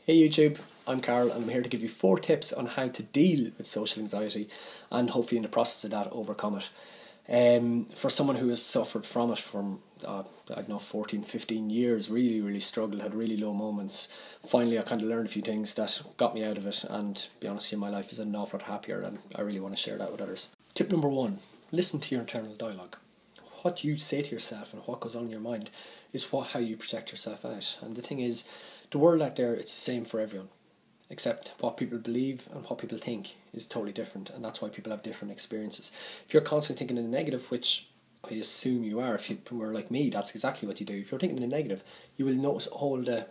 Hey YouTube, I'm Carl and I'm here to give you 4 tips on how to deal with social anxiety and hopefully in the process of that overcome it. For someone who has suffered from it from, 14, 15 years, really struggled, had really low moments, finally I kind of learned a few things that got me out of it, and to be honest with you, my life is an awful lot happier and I really want to share that with others. Tip number 1, listen to your internal dialogue. What you say to yourself and what goes on in your mind is how you project yourself out. And the thing is, the world out there, it's the same for everyone, except what people believe and what people think is totally different, and that's why people have different experiences. If you're constantly thinking in the negative, which I assume you are, if you were like me, that's exactly what you do. If you're thinking in the negative, you will notice all the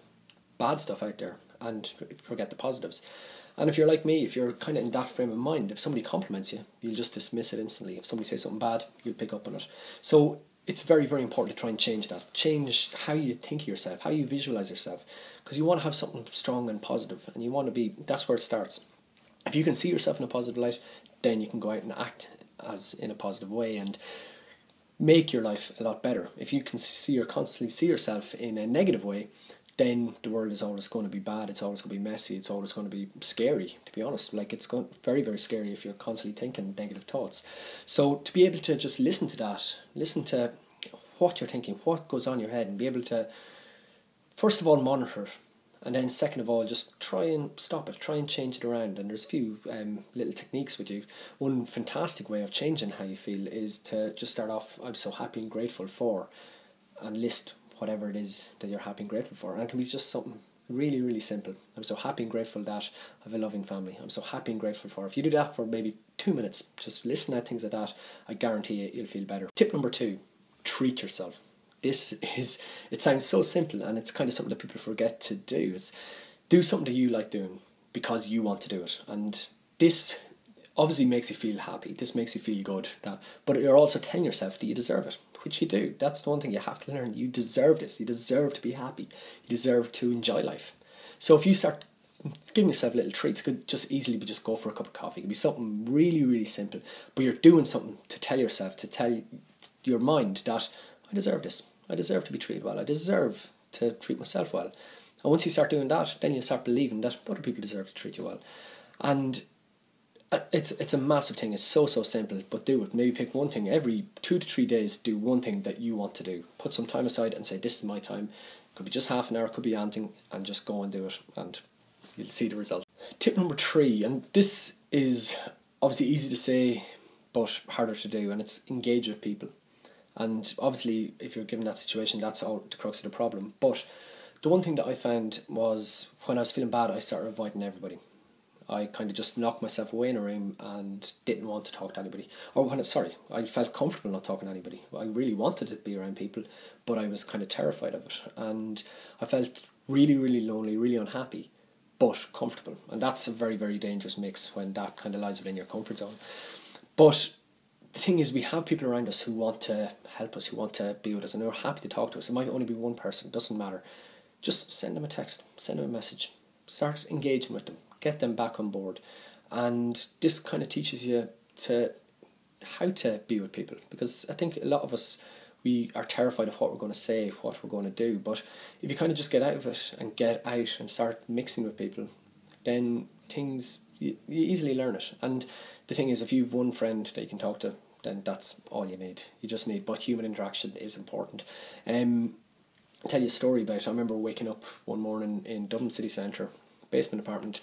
bad stuff out there and forget the positives. And if you're like me, if you're kind of in that frame of mind, if somebody compliments you, you'll just dismiss it instantly. If somebody says something bad, you'll pick up on it. So it's very important to try and change that. Change how you think of yourself, how you visualize yourself, because you want to have something strong and positive, and you want to be, that's where it starts. If you can see yourself in a positive light, then you can go out and act as in a positive way and make your life a lot better. If you can see or constantly see yourself in a negative way, then the world is always going to be bad, it's always going to be messy, it's always going to be scary, to be honest. Like, it's going very scary if you're constantly thinking negative thoughts. So to be able to just listen to that, listen to what you're thinking, what goes on in your head, and be able to, first of all, monitor it, and then second of all, just try and stop it, try and change it around. And there's a few little techniques with you. One fantastic way of changing how you feel is to just start off, I'm so happy and grateful for, and list whatever it is that you're happy and grateful for. And it can be just something really simple. I'm so happy and grateful that I have a loving family. I'm so happy and grateful for. If you do that for maybe 2 minutes, just listen at things like that, I guarantee you'll feel better. Tip number 2, treat yourself. It sounds so simple, and it's kind of something that people forget to do. It's do something that you like doing because you want to do it. And this obviously makes you feel happy. This makes you feel good. But you're also telling yourself that you deserve it, which you do. That's the one thing you have to learn. You deserve this. You deserve to be happy. You deserve to enjoy life. So if you start giving yourself little treats, it could just easily be just go for a cup of coffee. It could be something really simple. But you're doing something to tell yourself, to tell your mind that I deserve this. I deserve to be treated well. I deserve to treat myself well. And once you start doing that, then you start believing that other people deserve to treat you well. And it's a massive thing. It's so simple, but do it. Maybe pick one thing every 2 to 3 days. Do one thing that you want to do. Put some time aside and say, this is my time. It could be just half an hour, it could be anything, and just go and do it, and you'll see the result. Tip number 3, and this is obviously easy to say but harder to do, and it's engage with people. And obviously, if you're given that situation, that's all the crux of the problem. But the one thing that I found was when I was feeling bad, I started avoiding everybody. I kind of just locked myself away in a room and didn't want to talk to anybody. I felt comfortable not talking to anybody. I really wanted to be around people, but I was kind of terrified of it. And I felt really lonely, really unhappy, but comfortable. And that's a very dangerous mix when that kind of lies within your comfort zone. But the thing is, we have people around us who want to help us, who want to be with us, and who are happy to talk to us. It might only be one person, doesn't matter. Just send them a text, send them a message, start engaging with them, get them back on board. And this kind of teaches you how to be with people, because I think a lot of us, we are terrified of what we're going to say, what we're going to do. But if you kind of just get out of it and get out and start mixing with people, then you easily learn it. And the thing is, if you've one friend that you can talk to, then that's all you need. You just need, but human interaction is important. I'll tell you a story about, I remember waking up one morning in Dublin city centre, basement apartment,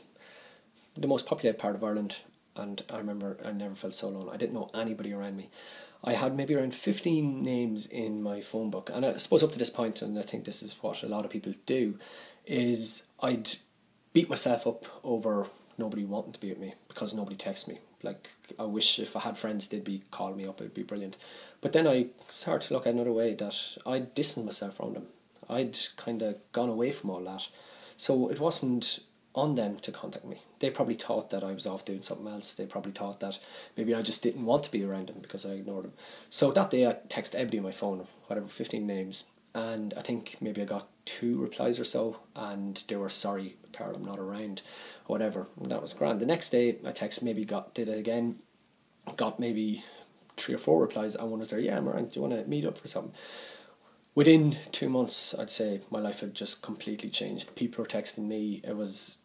the most populated part of Ireland, and I remember I never felt so alone. I didn't know anybody around me. I had maybe around 15 names in my phone book, and I suppose up to this point, and I think this is what a lot of people do, is I'd beat myself up over nobody wanting to be with me because nobody texts me. Like, I wish if I had friends, they'd be calling me up, it'd be brilliant. But then I started to look at another way, that I'd distanced myself from them. I'd kind of gone away from all that. So it wasn't on them to contact me. They probably thought that I was off doing something else. They probably thought that maybe I just didn't want to be around them because I ignored them. So that day I texted everybody on my phone, whatever, 15 names. And I think maybe I got 2 replies or so, and they were, sorry Carl, I'm not around, whatever, and that was grand. The next day I did it again, got maybe 3 or 4 replies, and one was there, yeah, I'm around, do you want to meet up for something? Within 2 months, I'd say my life had just completely changed. People were texting me. It was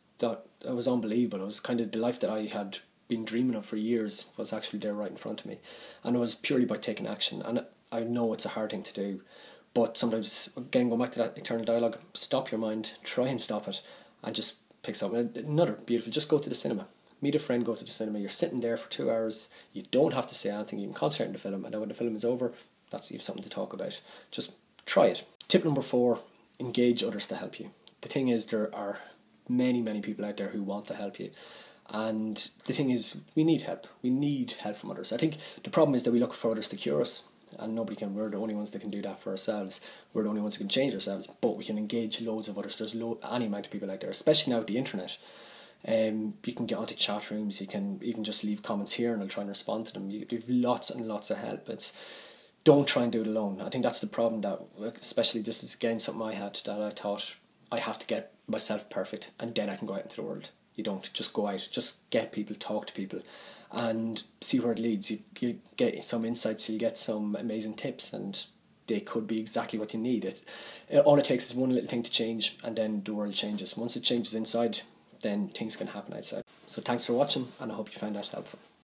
unbelievable. It was kind of the life that I had been dreaming of for years was actually there right in front of me, and it was purely by taking action. And I know it's a hard thing to do, but sometimes, again, going back to that eternal dialogue, stop your mind, try and stop it, and just pick something. Another beautiful, just go to the cinema. Meet a friend, go to the cinema. You're sitting there for 2 hours. You don't have to say anything. You can concentrate on the film, and then when the film is over, that's you have something to talk about. Just try it. Tip number 4: engage others to help you. The thing is, there are many, many people out there who want to help you. And the thing is, we need help. We need help from others. I think the problem is that we look for others to cure us, and nobody can. We're the only ones that can do that for ourselves. We're the only ones who can change ourselves, but we can engage loads of others. There's any amount of people out there, especially now with the internet. You can get onto chat rooms. You can even just leave comments here, and I'll try and respond to them. You have lots and lots of help. Don't try and do it alone. I think that's the problem, that especially this is again something I had, that I thought I have to get myself perfect and then I can go out into the world. You don't. Just go out, just get people, talk to people, and see where it leads. You get some insights, you get some amazing tips, and they could be exactly what you need. All it takes is one little thing to change, and then the world changes. Once it changes inside, then things can happen outside. So thanks for watching, and I hope you found that helpful.